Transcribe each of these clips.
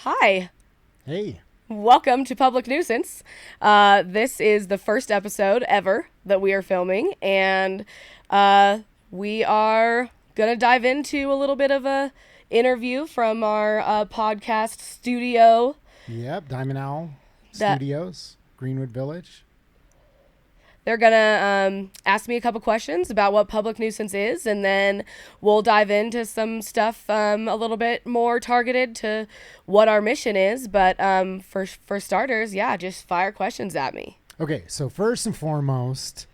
Hi. Hey. Welcome to Public Knuisance. This is the first episode ever that we are filming, and we are going to dive into a little bit of a interview from our podcast studio. Yep, Diamond Owl Studios, Greenwood Village. They're going to ask me a couple questions about what public nuisance is, and then we'll dive into some stuff a little bit more targeted to what our mission is. But for starters, yeah, just fire questions at me. Okay, so first and foremost,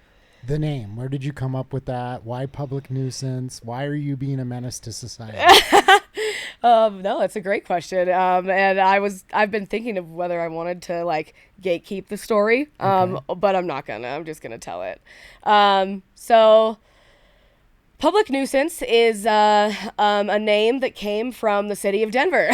the name. Where did you come up with that? Why public nuisance? Why are you being a menace to society? No, that's a great question. And I've been thinking of whether I wanted to gatekeep the story. But I'm not gonna. I'm just gonna tell it. So public nuisance is a name that came from the city of Denver.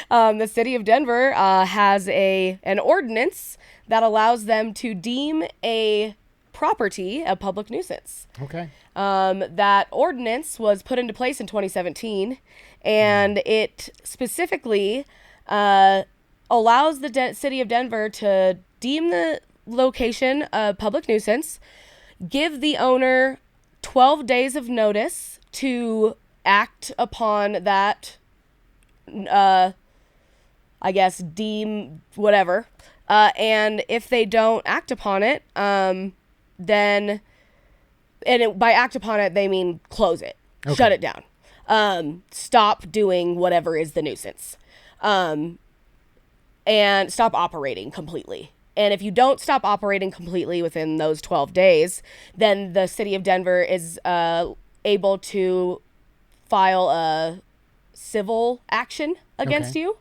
The city of Denver has an ordinance that allows them to deem a property a public nuisance. Okay. That ordinance was put into place in 2017, and it specifically allows the city of Denver to deem the location a public nuisance, give the owner 12 days of notice to act upon that, deem whatever, and if they don't act upon it, then, by act upon it, they mean close it, shut it down, stop doing whatever is the nuisance, and stop operating completely. And if you don't stop operating completely within those 12 days, then the city of Denver is able to file a civil action against you.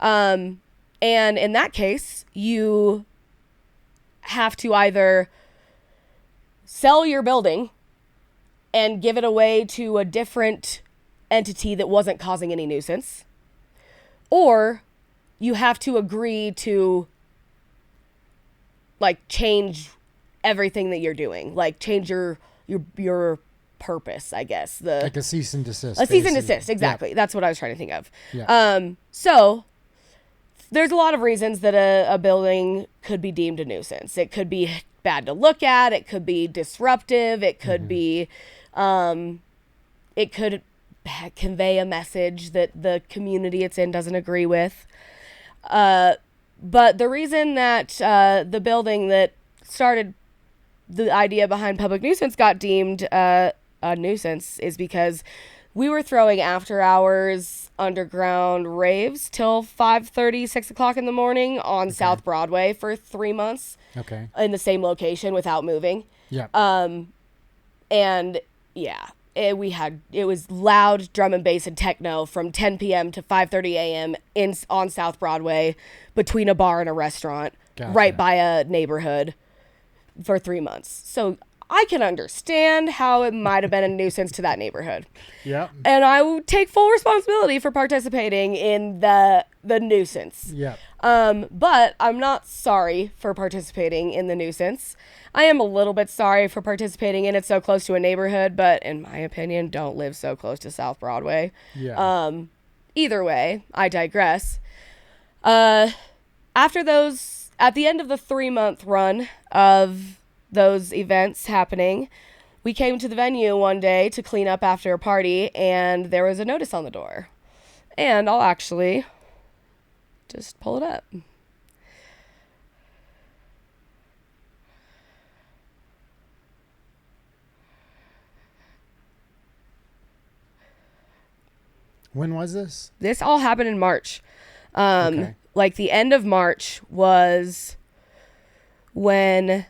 And in that case, you have to either sell your building and give it away to a different entity that wasn't causing any nuisance, or you have to agree to change everything that you're doing, change your purpose, I guess. Like a cease and desist. A cease and desist, exactly. Yep. That's what I was trying to think of. Yeah. So there's a lot of reasons that a building could be deemed a nuisance. It could be bad to look at. It could be disruptive. It could be, it could convey a message that the community it's in doesn't agree with. But the reason that the building that started the idea behind public nuisance got deemed a nuisance is because we were throwing after hours underground raves till 5:30, 6 o'clock in the morning on South Broadway for 3 months. Okay. In the same location without moving. Yeah. And yeah, it was loud drum and bass and techno from 10 p.m. to 5:30 a.m. on South Broadway between a bar and a restaurant. Gotcha. Right by a neighborhood for 3 months. So I can understand how it might have been a nuisance to that neighborhood. Yeah. And I will take full responsibility for participating in the nuisance. Yeah. But I'm not sorry for participating in the nuisance. I am a little bit sorry for participating in it so close to a neighborhood, but in my opinion, don't live so close to South Broadway. Yeah. Either way, I digress. At the end of the 3-month run of those events happening, we came to the venue one day to clean up after a party, and there was a notice on the door. And I'll actually just pull it up. When was this? This all happened in March. Okay. The end of March was when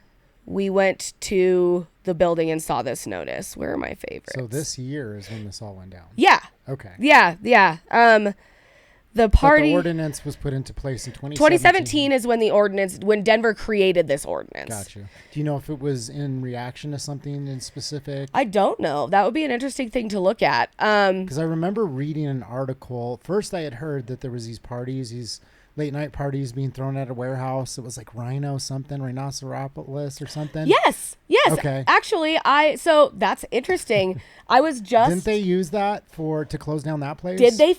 we went to the building and saw this notice. Where are my favorites? So this year is when this all went down. Yeah. Okay. Yeah. The party. But the ordinance was put into place in 2017. 2017 is when Denver created this ordinance. Gotcha. Do you know if it was in reaction to something in specific? I don't know. That would be an interesting thing to look at. Because I remember reading an article. First, I had heard that there was these late night parties being thrown at a warehouse. It was like Rhinoceropolis or something. Yes. Okay. Actually, so that's interesting. I was just. Didn't they use that to close down that place? Did they?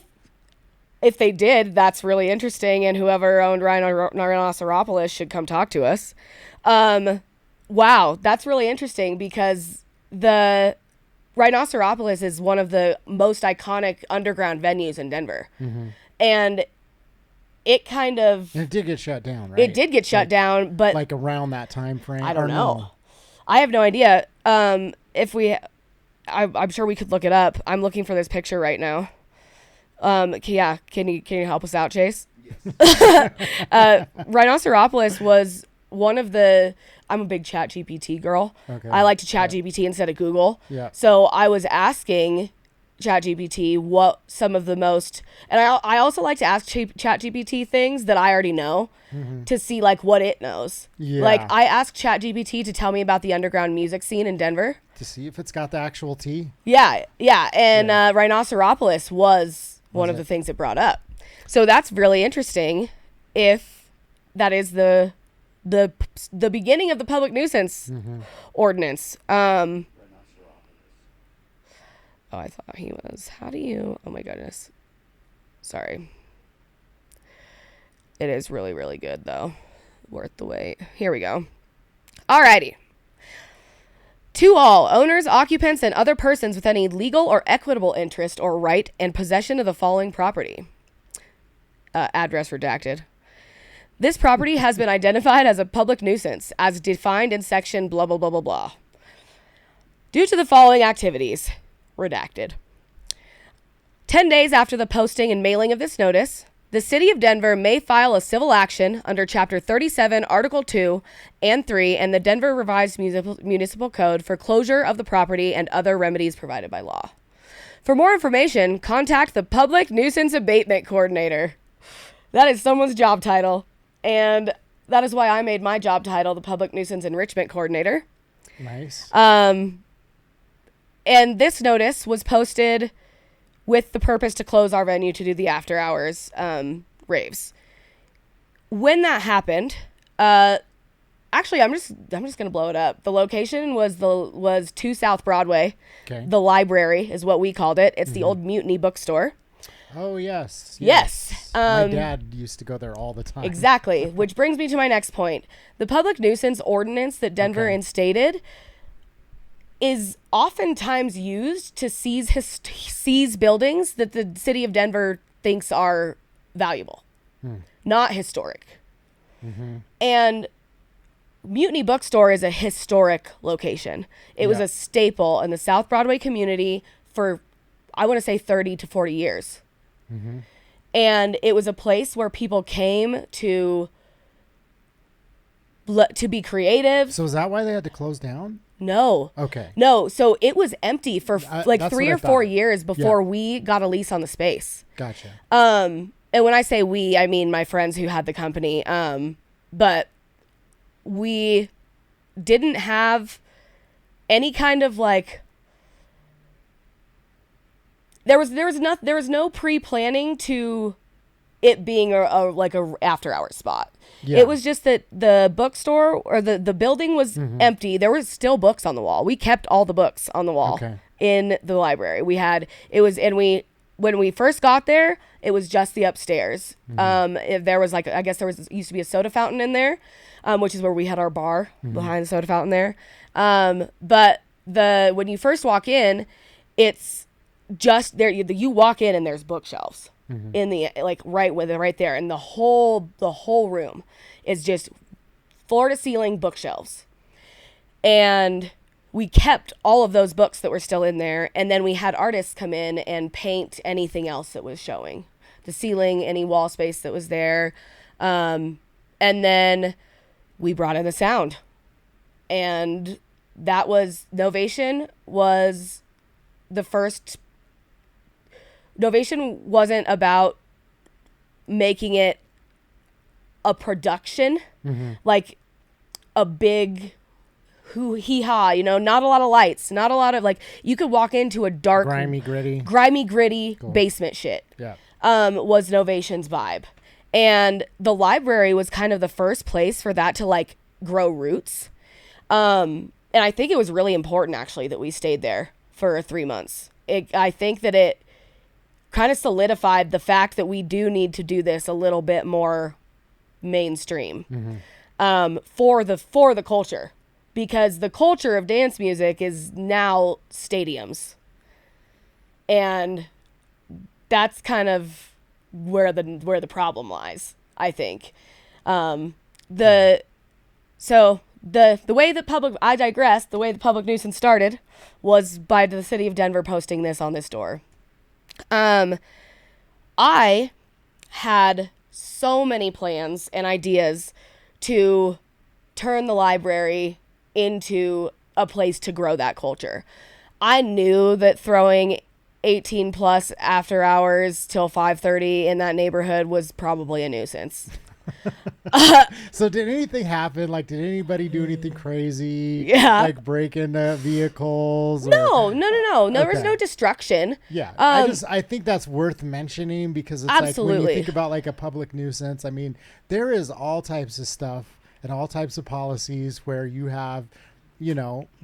if they did, that's really interesting. And whoever owned Rhinoceropolis should come talk to us. Wow, that's really interesting because the Rhinoceropolis is one of the most iconic underground venues in Denver. Mm-hmm. And it kind of... It did get shut down, right? It did get shut down, but... Like around that time frame? I don't know. No? I have no idea. If we... I'm sure we could look it up. I'm looking for this picture right now. Yeah, can you help us out, Chase? Yes. Rhinoceropolis was one of the... I'm a big chat GPT girl. Okay. I like to chat GPT instead of Google. Yeah. So I was asking ChatGPT what some of the most, and I also like to ask ChatGPT things that I already know to see like what it knows. Yeah. Like I asked ChatGPT to tell me about the underground music scene in Denver. To see if it's got the actual tea. Yeah. And Rhinoceropolis was one of the things it brought up. So that's really interesting if that is the beginning of the public nuisance ordinance. Oh, I thought he was. How do you... Oh, my goodness. Sorry. It is really, really good, though. Worth the wait. Here we go. Alrighty. To all owners, occupants, and other persons with any legal or equitable interest or right and possession of the following property. Address redacted. This property has been identified as a public nuisance as defined in section blah, blah, blah, blah, blah. Due to the following activities... Redacted. 10 days after the posting and mailing of this notice, the City of Denver may file a civil action under Chapter 37, Article 2 and 3 and the Denver Revised Municipal Code for closure of the property and other remedies provided by law. For more information, contact the Public Nuisance Abatement Coordinator. That is someone's job title, and that is why I made my job title the Public Nuisance Enrichment Coordinator. Nice. And this notice was posted with the purpose to close our venue to do the after hours raves. When that happened, actually, I'm just gonna blow it up. The location was 2 South Broadway. Okay. The library is what we called it. It's the old Mutiny bookstore. Oh yes. My dad used to go there all the time. Exactly. Which brings me to my next point. The public nuisance ordinance that Denver instated is oftentimes used to seize buildings that the city of Denver thinks are valuable, not historic. And Mutiny Bookstore is a historic location. It was a staple in the South Broadway community for, I want to say, 30 to 40 years. And it was a place where people came to be creative. So is that why they had to close down? No. Okay. No. So it was empty for like 3 or 4 years before we got a lease on the space. Gotcha. And when I say we, I mean my friends who had the company. But we didn't have any kind of like, there was no pre-planning to it being a after hours spot. Yeah. It was just that the bookstore or the building was empty. There was still books on the wall. We kept all the books on the wall in the library. When we first got there, it was just the upstairs. There was used to be a soda fountain in there, which is where we had our bar behind the soda fountain there. But when you first walk in, it's just there. You walk in and there's bookshelves. In the right there, and the whole room is just floor to ceiling bookshelves, and we kept all of those books that were still in there, and then we had artists come in and paint anything else that was showing the ceiling, any wall space that was there, and then we brought in the sound, and that was Novation was the first. Novation wasn't about making it a production, like a big hee-haw, not a lot of lights, not a lot of, like, you could walk into a dark, grimy, gritty basement shit. Yeah. Was Novation's vibe. And the library was kind of the first place for that to, like, grow roots. And I think it was really important, actually, that we stayed there for 3 months. I think that it kind of solidified the fact that we do need to do this a little bit more mainstream for the culture, because the culture of dance music is now stadiums, and that's kind of where the problem lies, I think. The way that I digress, the way the public nuisance started was by the city of Denver posting this on this door. I had so many plans and ideas to turn the library into a place to grow that culture. I knew that throwing 18 plus after hours till 5:30 in that neighborhood was probably a nuisance. So did anything happen? Like, did anybody do anything crazy? Yeah. Like break into vehicles? No. There was no destruction. Yeah. I think that's worth mentioning, because it's absolutely. like when you think about like a public nuisance, I mean, there is all types of stuff and all types of policies where you have,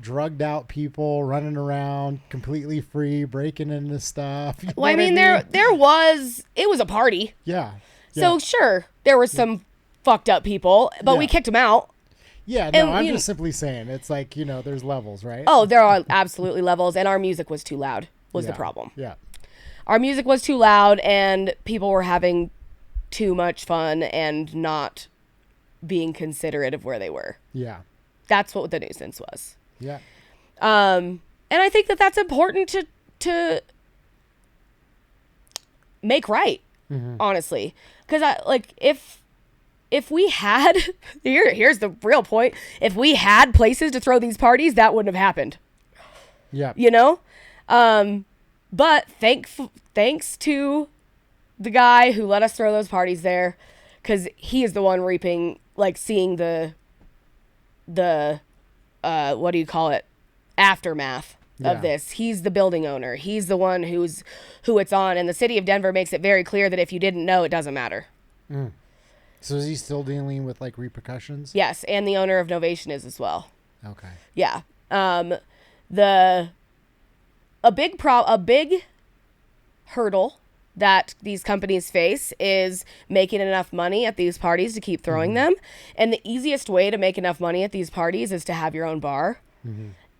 drugged out people running around completely free, breaking into stuff. Well, I mean, it was a party. Yeah. So sure, there were some fucked up people, but we kicked them out. Yeah, no, I'm just simply saying, it's like, there's levels, right? Oh, there are absolutely levels, and our music was too loud was the problem. Yeah. Our music was too loud, and people were having too much fun and not being considerate of where they were. Yeah. That's what the nuisance was. Yeah. And I think that that's important to make right, honestly. Because if we had, here's the real point. If we had places to throw these parties, that wouldn't have happened. Yeah. But thanks to the guy who let us throw those parties there, because he is the one reaping, seeing the what do you call it, aftermath of this. He's the building owner. He's the one who it's on, and the city of Denver makes it very clear that if you didn't know, it doesn't matter. So is he still dealing with repercussions? Yes, and the owner of Novation is as well. Okay. Yeah. A big hurdle that these companies face is making enough money at these parties to keep throwing them. And the easiest way to make enough money at these parties is to have your own bar.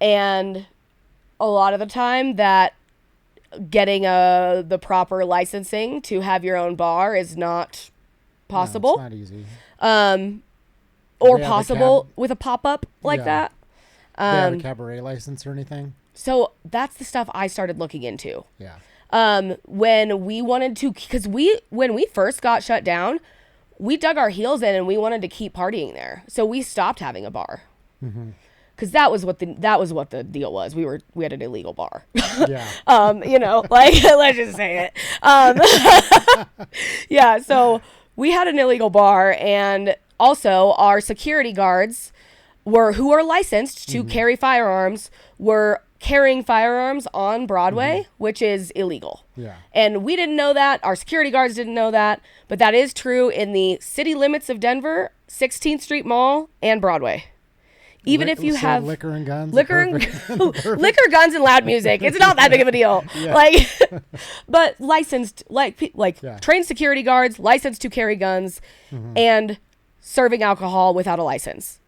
And a lot of the time that getting the proper licensing to have your own bar is not possible. No, it's not easy. Or possible with a pop-up like that. They have a cabaret license or anything? So that's the stuff I started looking into. Yeah. When we wanted to, because when we first got shut down, we dug our heels in and we wanted to keep partying there. So we stopped having a bar. Because that was what the deal was. We had an illegal bar. Yeah. Let's just say it. Yeah. So we had an illegal bar, and also our security guards who are licensed to carry firearms were carrying firearms on Broadway, which is illegal. Yeah. And we didn't know that. Our security guards didn't know that. But that is true in the city limits of Denver, 16th Street Mall, and Broadway. Even if you have liquor and guns, liquor, guns, and loud music, it's not that big of a deal. Yeah. But licensed, trained security guards, licensed to carry guns, and serving alcohol without a license.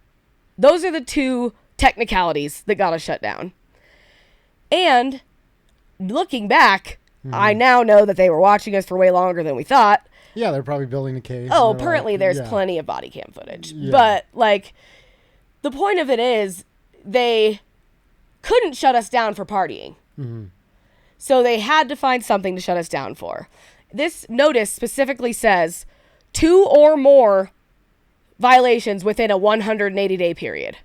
Those are the two technicalities that got us shut down. And looking back, I now know that they were watching us for way longer than we thought. Yeah, they're probably building a case. Oh, apparently there's plenty of body cam footage. Yeah. But the point of it is they couldn't shut us down for partying. So they had to find something to shut us down for. This notice specifically says 2 or more violations within a 180-day period.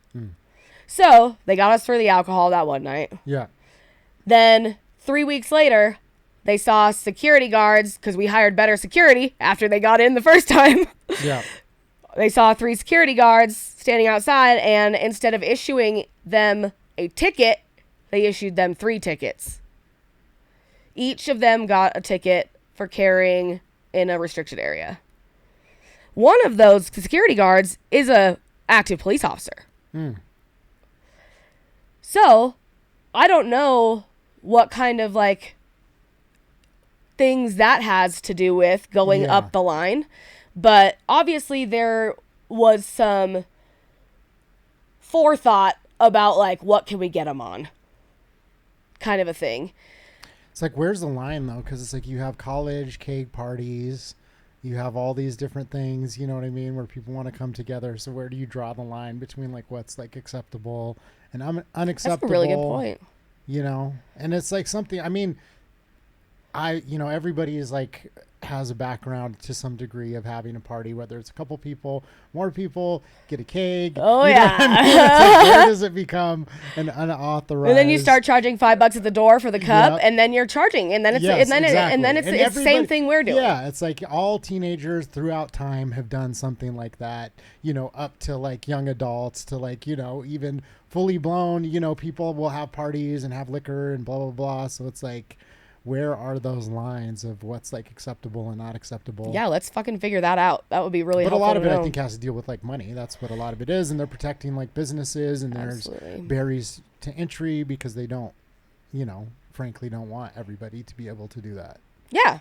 So they got us for the alcohol that one night. Yeah. Then 3 weeks later, they saw security guards, because we hired better security after they got in the first time. Yeah. They saw 3 security guards standing outside, and instead of issuing them a ticket, they issued them 3 tickets. Each of them got a ticket for carrying in a restricted area. One of those security guards is a active police officer. So, I don't know what kind of things that has to do with going Yeah. up the line. But obviously there was some forethought about like, what can we get them on, kind of a thing. It's like, where's the line though? Because it's like you have college keg parties, you have all these different things, you know what I mean, where people want to come together. So where do you draw the line between like what's like acceptable and unacceptable? That's a really good point. You know, and it's like something, I mean, everybody is like, has a background to some degree of having a party, whether it's a couple people, more people, get a keg. Oh, you know yeah. what I mean? It's like, where does it become an unauthorized? And then you start charging $5 at the door for the cup, Yep. and then you're charging, and then it's Yes, and then it's the same thing we're doing. Yeah, it's like all teenagers throughout time have done something like that, you know, up to like young adults to like, you know, even fully blown, you know, people will have parties and have liquor and blah, blah, blah. So it's like, where are those lines of what's like acceptable and not acceptable? Yeah, let's fucking figure that out. That would be really But a helpful lot of to it, know. I think, has to deal with like money. That's what a lot of it is. And they're protecting like businesses, and there's Absolutely. barriers to entry because they don't, you know, frankly, don't want everybody to be able to do that. Yeah.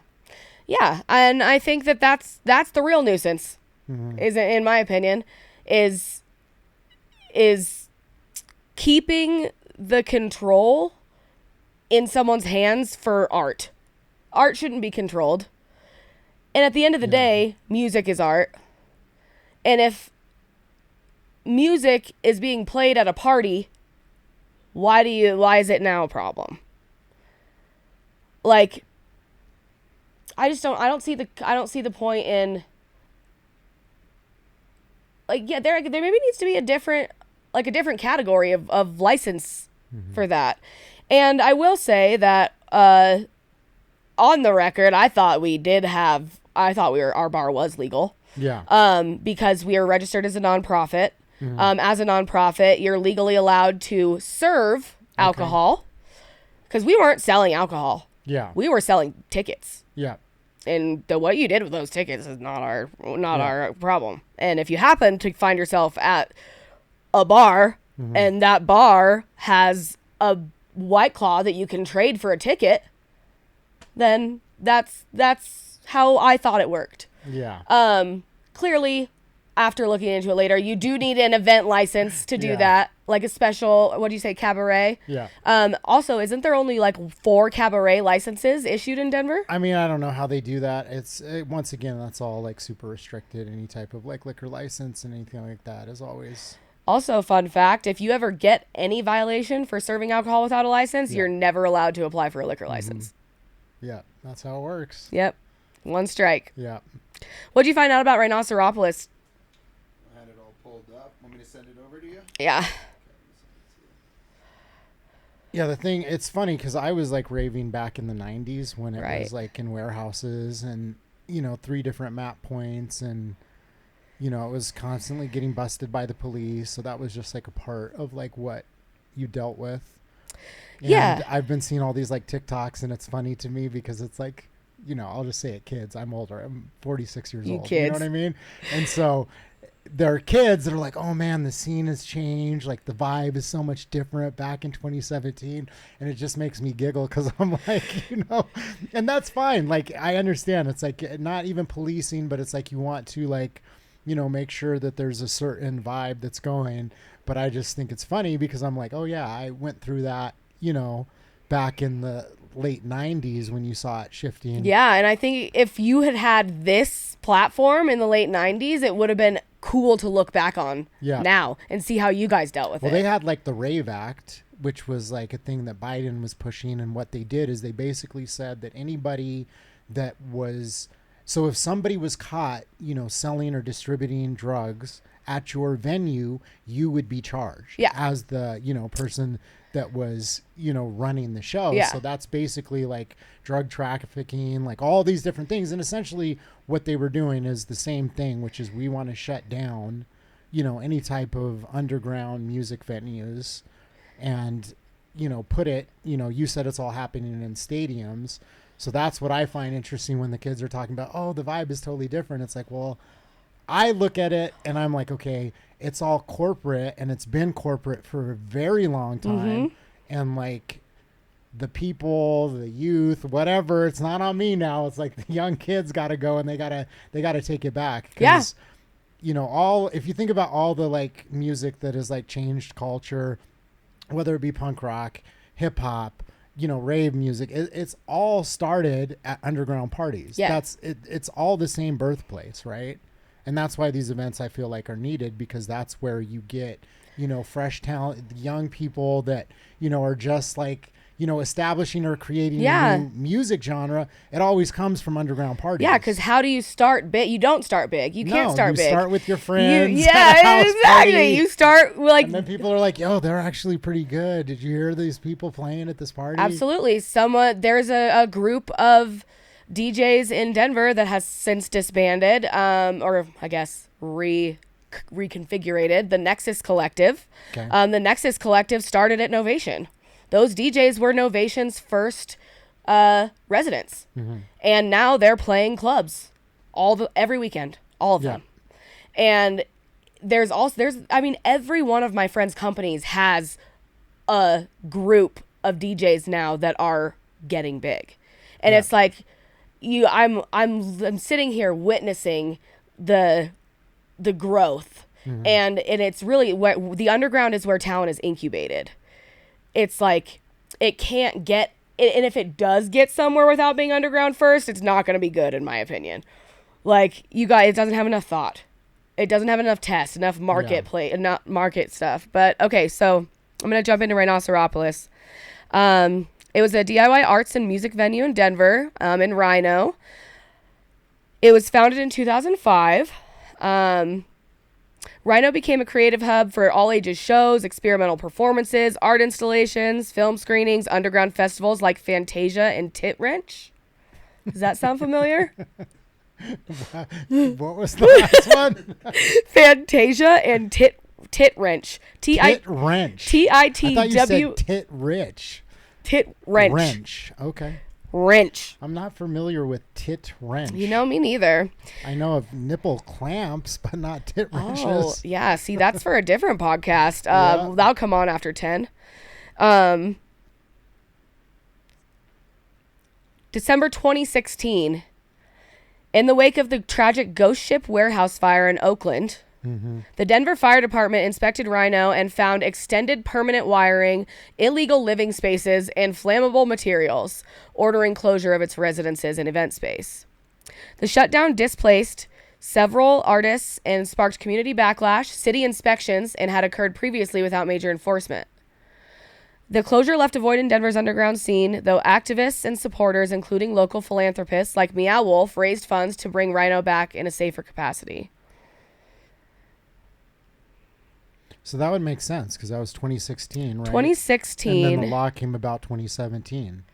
Yeah. And I think that's the real nuisance, Mm-hmm. is, in my opinion, is keeping the control in someone's hands for art. Art shouldn't be controlled. And at the end of the day, music is art. And if music is being played at a party, why is it now a problem? Like, I don't see the point in, like, yeah, there maybe needs to be a different category of license for that. And I will say that on the record, I thought our bar was legal. Yeah. Because we are registered as a nonprofit. As a nonprofit, you're legally allowed to serve alcohol, because we weren't selling alcohol. Yeah. We were selling tickets. Yeah. And what you did with those tickets is not our problem. And if you happen to find yourself at a bar and that bar has a White Claw that you can trade for a ticket, then that's how I thought it worked. Yeah. Clearly, after looking into it later, you do need an event license to do Yeah. that, like a special, what do you say, cabaret? Yeah. Also, isn't there only like 4 cabaret licenses issued in Denver? I mean, I don't know how they do that. Once again, that's all like super restricted. Any type of like liquor license and anything like that is always. Also, fun fact, if you ever get any violation for serving alcohol without a license, you're never allowed to apply for a liquor license. Yeah, that's how it works. Yep. 1 strike. Yeah. What'd you find out about Rhinoceropolis? I had it all pulled up. Want me to send it over to you? Yeah. Yeah, it's funny because I was like raving back in the 90s when it Right. was like in warehouses and, you know, 3 different map points, and, you know, it was constantly getting busted by the police. So that was just like a part of like what you dealt with. And Yeah. I've been seeing all these like TikToks, and it's funny to me because it's like, you know, I'll just say it, kids. I'm older. I'm 46 years old. You know kids. what I mean? And so there are kids that are like, oh man, the scene has changed. Like the vibe is so much different back in 2017. And it just makes me giggle because I'm like, you know, and that's fine. Like, I understand. It's like not even policing, but it's like you want to like, you know, make sure that there's a certain vibe that's going. But I just think it's funny because I'm like, oh yeah, I went through that, you know, back in the late 90s when you saw it shifting. Yeah, and I think if you had this platform in the late 90s, it would have been cool to look back on now and see how you guys dealt with it. Well, they had like the Rave Act, which was like a thing that Biden was pushing. And what they did is they basically said that anybody that was, so if somebody was caught, you know, selling or distributing drugs at your venue, you would be charged as the, you know, person that was, you know, running the show. Yeah. So that's basically like drug trafficking, like all these different things. And essentially what they were doing is the same thing, which is we want to shut down, you know, any type of underground music venues and, you know, put it, you know, you said it's all happening in stadiums. So that's what I find interesting when the kids are talking about, oh, the vibe is totally different. It's like, well, I look at it and I'm like, okay, it's all corporate and it's been corporate for a very long time. And like the people, the youth, whatever. It's not on me now. It's like the young kids got to go and they gotta take it back. Yeah. You know, if you think about all the like music that has like changed culture, whether it be punk rock, hip hop, you know, rave music, it's all started at underground parties. Yeah. It's all the same birthplace, right? And that's why these events I feel like are needed, because that's where you get, you know, fresh talent, young people that, you know, are just like, you know, establishing or creating a new music genre. It always comes from underground parties. Yeah, because how do you start big? You don't start big. You can't start big. You start with your friends. Yeah, exactly. You start like, and then people are like, "Yo, they're actually pretty good. Did you hear these people playing at this party?" Absolutely. There's a group of DJs in Denver that has since disbanded, or I guess reconfigurated, the Nexus Collective. Okay. The Nexus Collective started at Novation. Those DJs were Novation's first residents. Mm-hmm. And now they're playing clubs every weekend, all of them. And every one of my friends' companies has a group of DJs now that are getting big. And it's like I'm sitting here witnessing the growth. Mm-hmm. And it's really the underground is where talent is incubated. It's like it can't get, and if it does get somewhere without being underground first, it's not going to be good, in my opinion. Like, you guys, it doesn't have enough thought. It doesn't have enough tests, enough not market stuff. But okay, so I'm going to jump into Rhinoceropolis. It was a DIY arts and music venue in Denver, in Rhino. It was founded in 2005. Rhino became a creative hub for all ages shows, experimental performances, art installations, film screenings, underground festivals like Fantasia and Tit Wrench. Does that sound familiar? What was the last one? Fantasia and Tit Wrench. Tit Wrench. TITW. I thought you said Tit Rich. Tit Wrench. Wrench. Okay. Wrench. I'm not familiar with tit wrench. You know, me neither. I know of nipple clamps, but not tit wrenches. Oh, yeah. See, that's for a different podcast. That'll come on after 10. December 2016. In the wake of the tragic ghost ship warehouse fire in Oakland, the Denver Fire Department inspected Rhino and found extended permanent wiring, illegal living spaces, and flammable materials, ordering closure of its residences and event space. The shutdown displaced several artists and sparked community backlash, city inspections, and had occurred previously without major enforcement. The closure left a void in Denver's underground scene, though activists and supporters, including local philanthropists like Meow Wolf, raised funds to bring Rhino back in a safer capacity. So that would make sense, because that was 2016, right? 2016. And then the law came about 2017.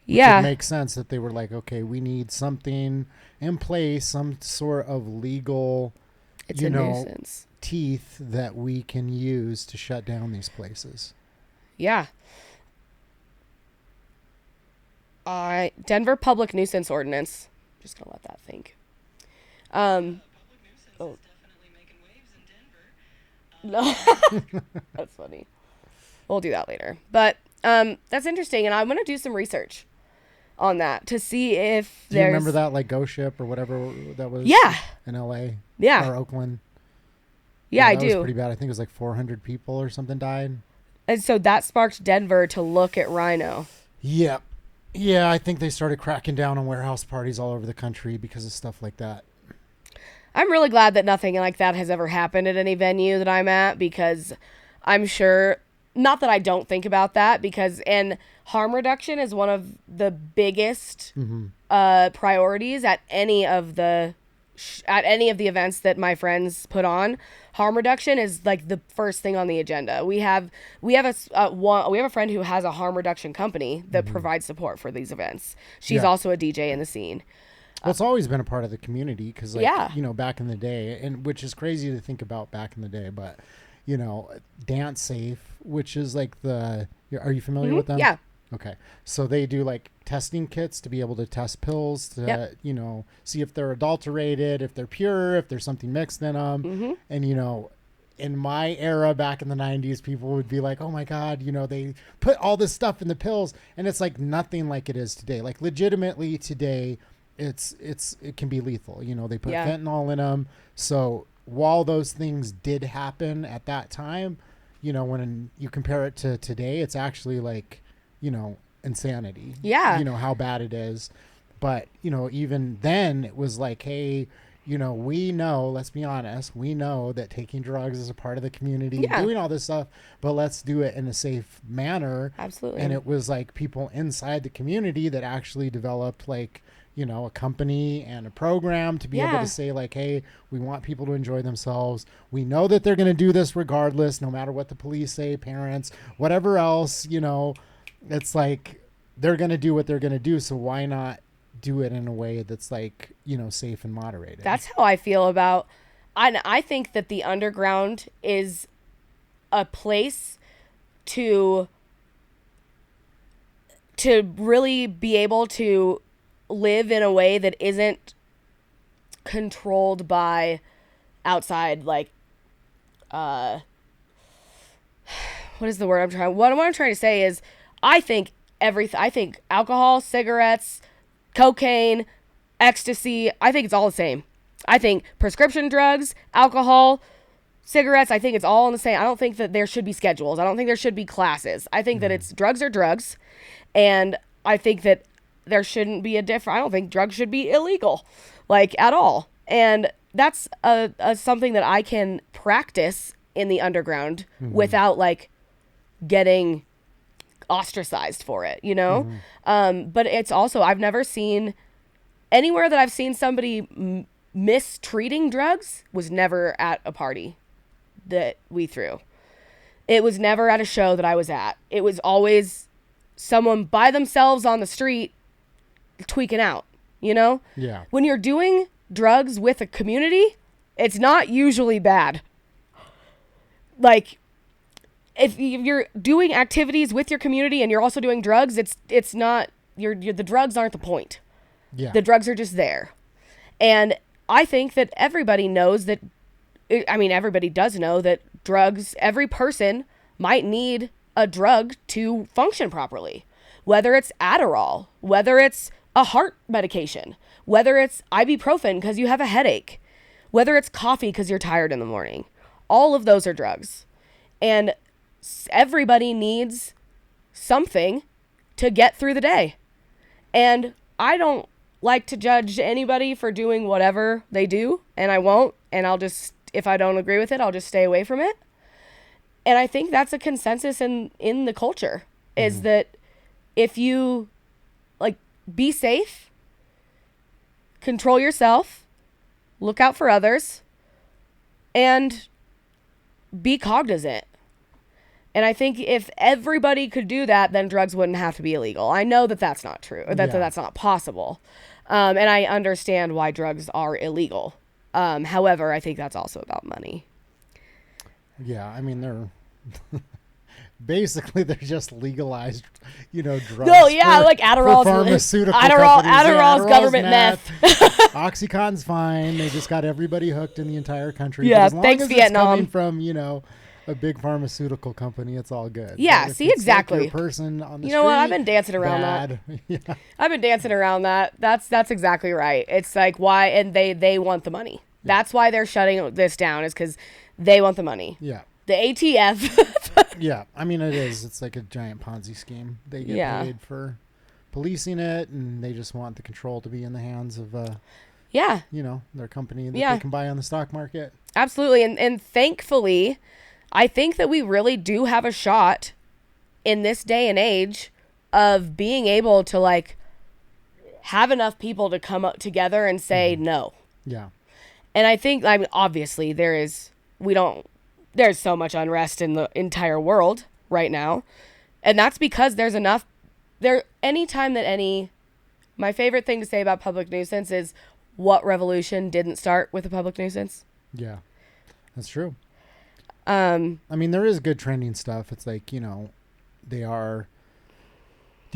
Yeah. It makes sense that they were like, okay, we need something in place, some sort of legal, nuisance. Teeth that we can use to shut down these places. Yeah. Denver Public Nuisance Ordinance. Just going to let that think. Public nuisance is definitely making waves in Denver. No. That's funny. We'll do that later. But that's interesting, and I'm going to do some research on that to see if Do you remember that, like, ghost ship or whatever that was? Yeah. In LA? Yeah. Or Oakland? Yeah, I that do. was pretty bad. I think it was like 400 people or something died. And so that sparked Denver to look at Rhino. Yep. Yeah, I think they started cracking down on warehouse parties all over the country because of stuff like that. I'm really glad that nothing like that has ever happened at any venue that I'm at, because I'm sure, not that I don't think about that, and harm reduction is one of the biggest priorities at any of the events that my friends put on. Harm reduction is like the first thing on the agenda. We have a friend who has a harm reduction company that provides support for these events. She's also a DJ in the scene. Well, it's always been a part of the community because, back in the day, and which is crazy to think about back in the day, but, Dance Safe, which is like are you familiar with them? Yeah. Okay. So they do like testing kits to be able to test pills to, see if they're adulterated, if they're pure, if there's something mixed in them. And, in my era back in the 90s, people would be like, oh my God, you know, they put all this stuff in the pills, and it's like nothing like it is today. Like legitimately today, it can be lethal. You know, they put fentanyl in them. So while those things did happen at that time, you know, when you compare it to today, it's actually like, you know, insanity. Yeah. You know, how bad it is. But, you know, even then it was like, hey, you know, we know, let's be honest, we know that taking drugs is a part of the community, doing all this stuff, but let's do it in a safe manner. Absolutely. And it was like people inside the community that actually developed like, you know, a company and a program to be able to say like, hey, we want people to enjoy themselves. We know that they're going to do this regardless, no matter what the police say, parents, whatever else, you know, it's like they're going to do what they're going to do. So why not do it in a way that's like, you know, safe and moderated? That's how I feel about, I think that the underground is a place to really be able to live in a way that isn't controlled by outside, like, what is the word I'm trying, what I'm trying to say is, I think alcohol, cigarettes, cocaine, ecstasy, I think it's all the same. I think prescription drugs, alcohol, cigarettes, I think it's all in the same. I don't think that there should be schedules. I don't think there should be classes. I think that it's drugs are drugs, and I think that there shouldn't be I don't think drugs should be illegal, like, at all. And that's something that I can practice in the underground without, like, getting ostracized for it, you know? But it's also, I've never seen anywhere that I've seen somebody mistreating drugs was never at a party that we threw. It was never at a show that I was at. It was always someone by themselves on the street tweaking out, you know? Yeah. When you're doing drugs with a community, it's not usually bad. Like, if you're doing activities with your community and you're also doing drugs, it's not, the drugs aren't the point. Yeah. The drugs are just there. And I think that everybody knows that, everybody does know that drugs, every person might need a drug to function properly. Whether it's Adderall, whether it's a heart medication, whether it's ibuprofen because you have a headache, whether it's coffee because you're tired in the morning. All of those are drugs. And everybody needs something to get through the day. And I don't like to judge anybody for doing whatever they do, and I won't. And I'll just, if I don't agree with it, I'll just stay away from it. And I think that's a consensus in the culture, is that if you, like, be safe, control yourself, look out for others, and be cognizant. And I think if everybody could do that, then drugs wouldn't have to be illegal. I know that that's not true, or that's not possible. And I understand why drugs are illegal. However, I think that's also about money. Yeah, I mean, they're basically they're just legalized, you know, drugs. No, yeah, like Adderall's pharmaceutical Adderall's government meth. Oxycontin's fine. They just got everybody hooked in the entire country. Yeah, but as long thanks as Vietnam. It's coming from, you know, a big pharmaceutical company, it's all good. Yeah, but see, if it's exactly. Like your person on the you know what? I've street, been dancing around bad. that. Yeah. I've been dancing around that. That's exactly right. It's like why, and they want the money. That's why they're shutting this down, is because they want the money. Yeah. The ATF. Yeah, I mean, it is. It's like a giant Ponzi scheme. They get paid for policing it, and they just want the control to be in the hands of, you know, their company that they can buy on the stock market. Absolutely. And thankfully, I think that we really do have a shot in this day and age of being able to, like, have enough people to come up together and say no. Yeah. And I think, I mean, obviously there's so much unrest in the entire world right now. And that's because there's enough anytime that my favorite thing to say about public nuisance is, what revolution didn't start with a public nuisance? Yeah, that's true. I mean, there is good trending stuff. It's like, you know, they are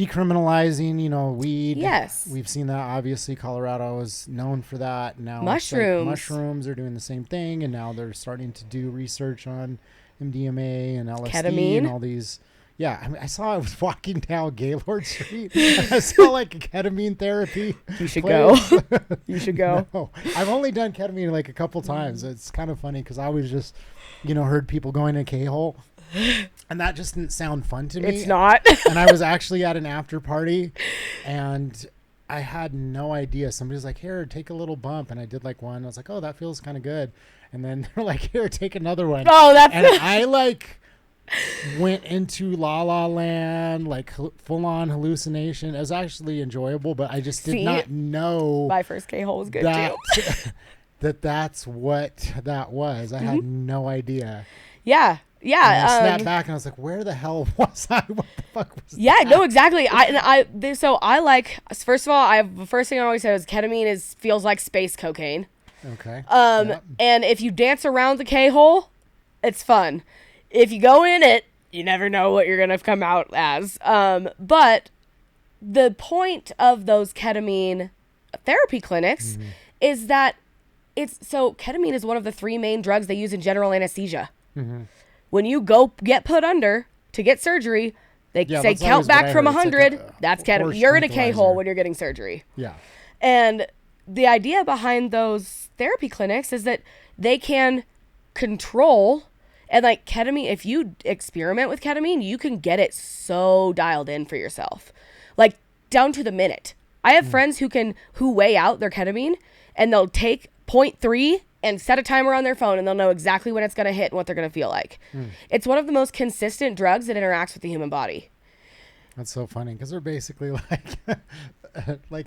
decriminalizing, weed. Yes. We've seen that. Obviously, Colorado is known for that. Now Mushrooms. Mushrooms are doing the same thing, and now they're starting to do research on MDMA and LSD Ketamine. and all these. Yeah, I mean, I was walking down Gaylord Street. And I saw like a ketamine therapy. You should place. go. You should go. No, I've only done ketamine like a couple times. It's kind of funny because I always just, heard people going to K-hole. And that just didn't sound fun to me. It's not. And I was actually at an after party and I had no idea. Somebody's like, here, take a little bump. And I did like one. I was like, oh, that feels kind of good. And then they're like, here, take another one. Oh, that's... And I went into La La Land, like full on hallucination. It was actually enjoyable, but I just did not know. My first K-hole was good that, too. that's what that was. I had no idea. Yeah. And I snapped back and I was like, where the hell was I? What the fuck was that? Yeah, no, exactly. First of all, the first thing I always said is ketamine feels like space cocaine. Okay. And if you dance around the K-hole, it's fun. If you go in it, you never know what you're going to come out as. But the point of those ketamine therapy clinics is that ketamine is one of the 3 main drugs they use in general anesthesia. Mm-hmm. When you go get put under to get surgery, they say count back from 100. Like that's ketamine. You're in a K-hole when you're getting surgery. Yeah. And the idea behind those therapy clinics is that they can control... And like ketamine, if you experiment with ketamine, you can get it so dialed in for yourself, like down to the minute. I have friends who weigh out their ketamine and they'll take 0.3 and set a timer on their phone and they'll know exactly when it's going to hit and what they're going to feel like. It's one of the most consistent drugs that interacts with the human body. That's so funny because they're basically like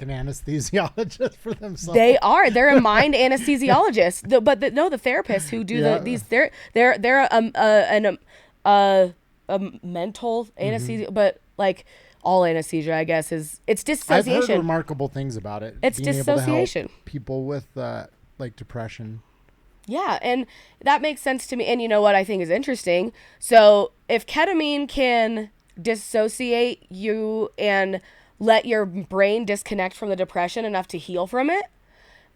an anesthesiologist for themselves. They are. They're a mind anesthesiologist. The therapists who do they're a mental anesthesia, but like all anesthesia, I guess, it's dissociation. I've heard remarkable things about it. It's being dissociation. Able to help people with like depression. Yeah, and that makes sense to me. And you know what I think is interesting? So if ketamine can dissociate you and let your brain disconnect from the depression enough to heal from it,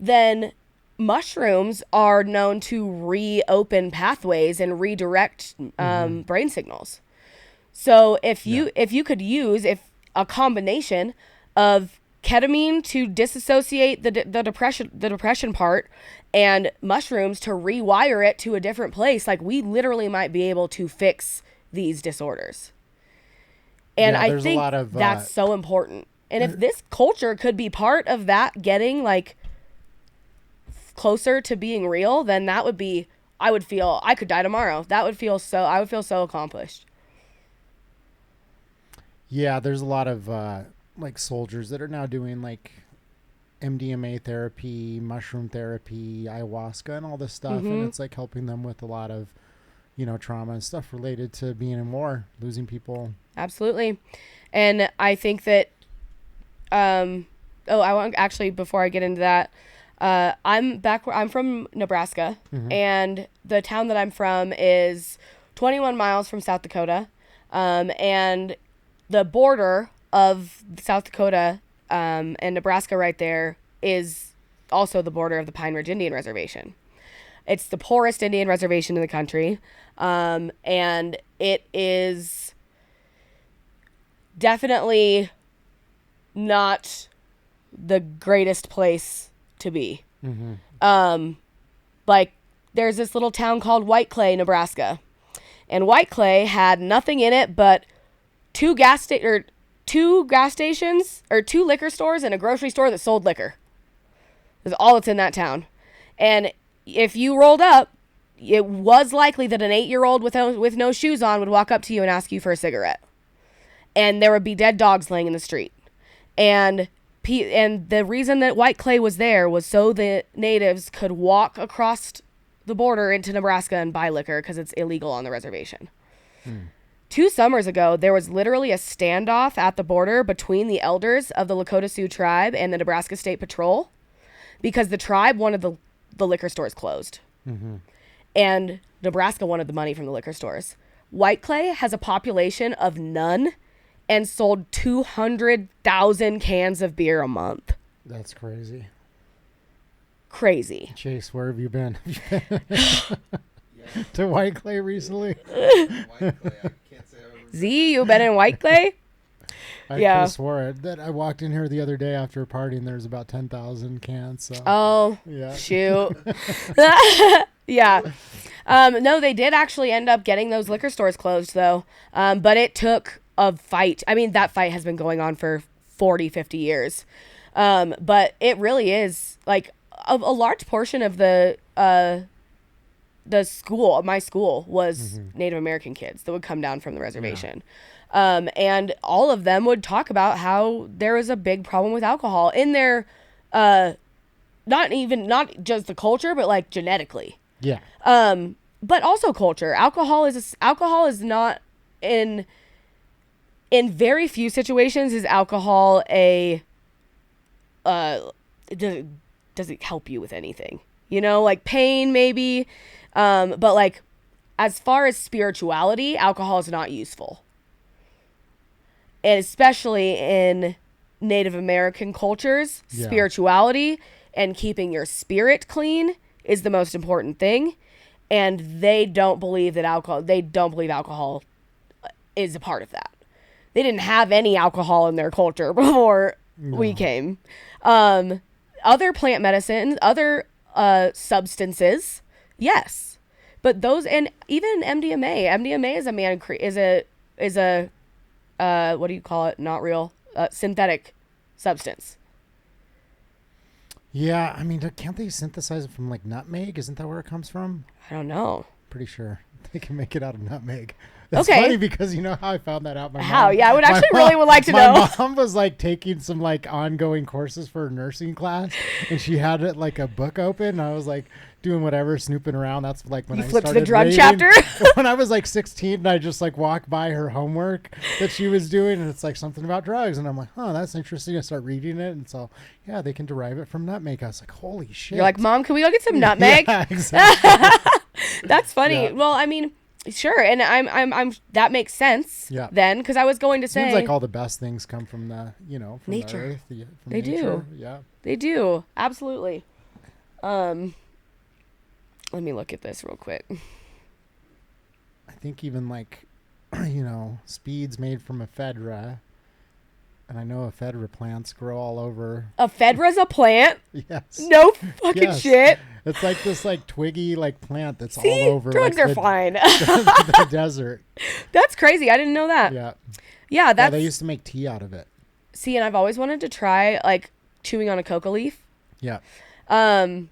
then mushrooms are known to reopen pathways and redirect brain signals. So if you could use a combination of ketamine to disassociate the depression part and mushrooms to rewire it to a different place, like we literally might be able to fix these disorders. And I think that's so important. And if this culture could be part of that getting like closer to being real, then that would be, I would feel I could die tomorrow. I would feel so accomplished. Yeah, there's a lot of like soldiers that are now doing like MDMA therapy, mushroom therapy, ayahuasca and all this stuff. And it's like helping them with a lot of, trauma and stuff related to being in war, losing people. Absolutely. And I think that, I want actually, before I get into that, I'm from Nebraska and the town that I'm from is 21 miles from South Dakota. And the border of South Dakota, and Nebraska right there is also the border of the Pine Ridge Indian Reservation. It's the poorest Indian reservation in the country. And it is definitely not the greatest place to be. Like there's this little town called White Clay, Nebraska, and White Clay had nothing in it but two liquor stores and a grocery store that sold liquor. That's all that's in that town. And if you rolled up, it was likely that an 8-year-old with no shoes on would walk up to you and ask you for a cigarette. And there would be dead dogs laying in the street. And the reason that White Clay was there was so the natives could walk across the border into Nebraska and buy liquor because it's illegal on the reservation. 2 summers ago, there was literally a standoff at the border between the elders of the Lakota Sioux tribe and the Nebraska State Patrol because the tribe wanted the liquor stores closed. And Nebraska wanted the money from the liquor stores. White Clay has a population of none and sold 200,000 cans of beer a month. That's crazy. Crazy. Chase, where have you been? To White Clay recently? White Clay. I can't say I've ever Z, you been in White Clay? I Yeah. could've swore it. That I walked in here the other day after a party and there's about 10,000 cans. So Oh, yeah. shoot. Yeah. No, they did actually end up getting those liquor stores closed, though. But it took a fight. I mean, that fight has been going on for 40, 50 years. But it really is, like, a large portion of the school, my school, was Native American kids that would come down from the reservation. And all of them would talk about how there was a big problem with alcohol in their, not just the culture, but like genetically. Yeah. But also culture. Alcohol is not in very few situations is alcohol does it help you with anything? You know, like pain maybe. But like as far as spirituality, alcohol is not useful. And especially in Native American cultures, spirituality and keeping your spirit clean is the most important thing. And they don't believe alcohol is a part of that. They didn't have any alcohol in their culture before we came. Other plant medicines, other substances, yes. But those, and even MDMA is a what do you call it? Not real, synthetic substance. Yeah, I mean, can't they synthesize it from like nutmeg? Isn't that where it comes from? I don't know. Pretty sure they can make it out of nutmeg. It's Okay. funny because you know how I found that out? How? Yeah, I would actually really would like to know. My mom was like taking some like ongoing courses for a nursing class, and she had it like a book open. And I was like doing whatever, snooping around. That's like when You I flipped to started the drug raving. chapter? When I was like 16, and I just like walked by her homework that she was doing, and it's like something about drugs, and I'm like, oh, that's interesting. I start reading it, and so yeah, they can derive it from nutmeg. I was like, holy shit! You're like, Mom, can we go get some nutmeg? Yeah, exactly. That's funny. Yeah. Well, I mean, sure, and I'm that makes sense. Yeah. Then, because I was going to say, Seems like all the best things come from the from Nature. the earth. From They nature. do. Yeah. they do absolutely. Let me look at this real quick. I think even like, speed's made from ephedra. And I know ephedra plants grow all over. Ephedra's a plant? Yes. No fucking Yes. shit. It's like this like twiggy like plant that's See, all over drugs like, are fine. the desert. That's crazy. I didn't know that. Yeah. Yeah, Yeah, that's. they used to make tea out of it. See, and I've always wanted to try like chewing on a coca leaf. Yeah. Um,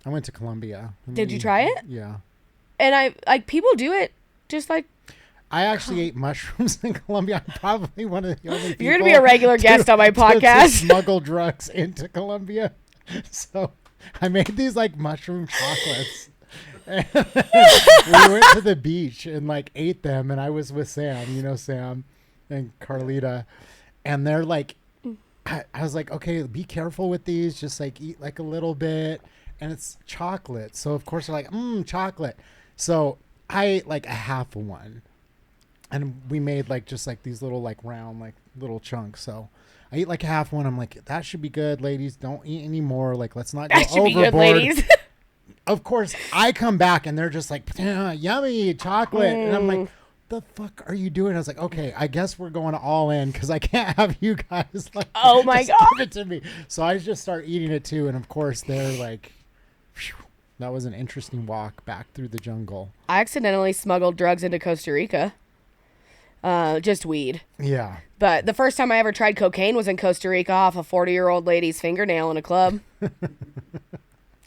I went to Colombia. Did you try it? Yeah. and I like people do it just like. I actually ate mushrooms in Colombia. I'm probably one of the only people. You're gonna be a regular guest on my to podcast. smuggle drugs into Colombia. So I made these like mushroom chocolates. And we went to the beach and like ate them, and I was with Sam, Sam and Carlita, and they're like, I was like, okay, be careful with these, just like eat like a little bit, and it's chocolate. So of course they're like, chocolate. So I ate like a half of one. And we made like just like these little like round like little chunks. So I eat like half one. I'm like, that should be good, ladies. Don't eat any more. Like, let's not go That should overboard. be good, ladies. Of course, I come back and they're just like, yummy chocolate, and I'm like, the fuck are you doing? I was like, okay, I guess we're going all in because I can't have you guys like, Oh my just God. give it to me. So I just start eating it too, and of course they're like, phew, that was an interesting walk back through the jungle. I accidentally smuggled drugs into Costa Rica. Just weed. Yeah. But the first time I ever tried cocaine was in Costa Rica off a 40-year-old lady's fingernail in a club.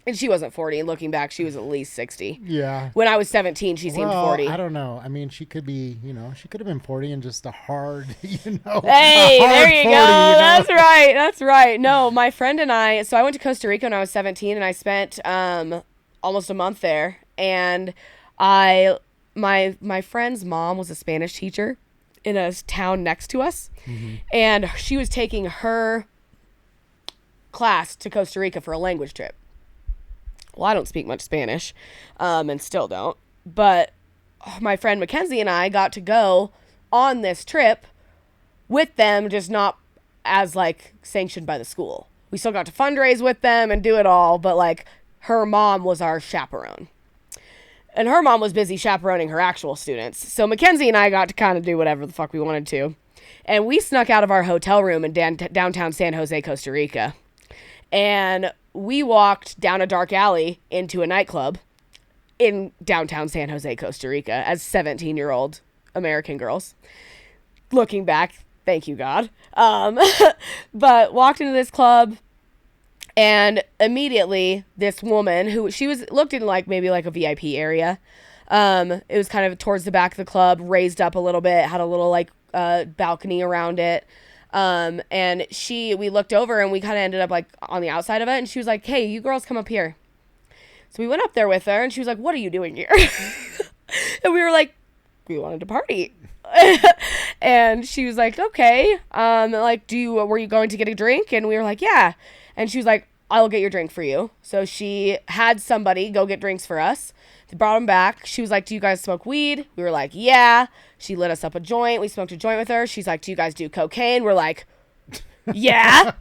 And she wasn't 40. And looking back, she was at least 60. Yeah. When I was 17, she seemed 40. I don't know. I mean, she could be, she could have been 40 and just a hard, Hey, a there hard you 40, go. That's right. That's right. No, my friend and I, so I went to Costa Rica when I was 17 and I spent almost a month there. And my friend's mom was a Spanish teacher in a town next to us. Mm-hmm. And she was taking her class to Costa Rica for a language trip. Well, I don't speak much Spanish, and still don't. But my friend Mackenzie and I got to go on this trip with them, just not as like sanctioned by the school. We still got to fundraise with them and do it all, but like her mom was our chaperone. And her mom was busy chaperoning her actual students. So Mackenzie and I got to kind of do whatever the fuck we wanted to. And we snuck out of our hotel room in downtown San Jose, Costa Rica. And we walked down a dark alley into a nightclub in downtown San Jose, Costa Rica as 17-year-old American girls. Looking back, thank you, God. But walked into this club, and immediately this woman who looked in like maybe like a VIP area. It was kind of towards the back of the club, raised up a little bit, had a little like balcony around it. And we looked over and we kind of ended up like on the outside of it. And she was like, "Hey, you girls come up here." So we went up there with her and she was like, "What are you doing here?" And we were like, "We wanted to party." And she was like, "Okay. Like, were you going to get a drink?" And we were like, "Yeah." And she was like, "I'll get your drink for you." So she had somebody go get drinks for us. They brought them back. She was like, "Do you guys smoke weed?" We were like, "Yeah." She lit us up a joint. We smoked a joint with her. She's like, "Do you guys do cocaine?" We're like, "Yeah."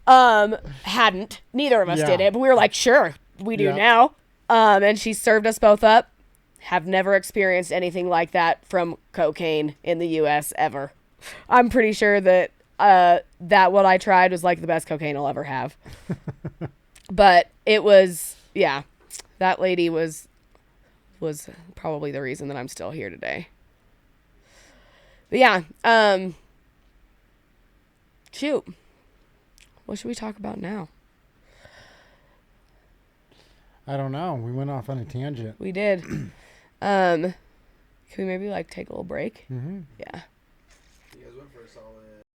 Hadn't. Neither of us did it. But we were like, "Sure, we do now." And she served us both up. Have never experienced anything like that from cocaine in the U.S. ever. I'm pretty sure that what I tried was like the best cocaine I'll ever have. But it was, yeah, that lady was probably the reason that I'm still here today. But yeah, shoot. What should we talk about now? I don't know. We went off on a tangent. We did. Can we maybe like take a little break? Mm-hmm. Yeah. You guys went for a solid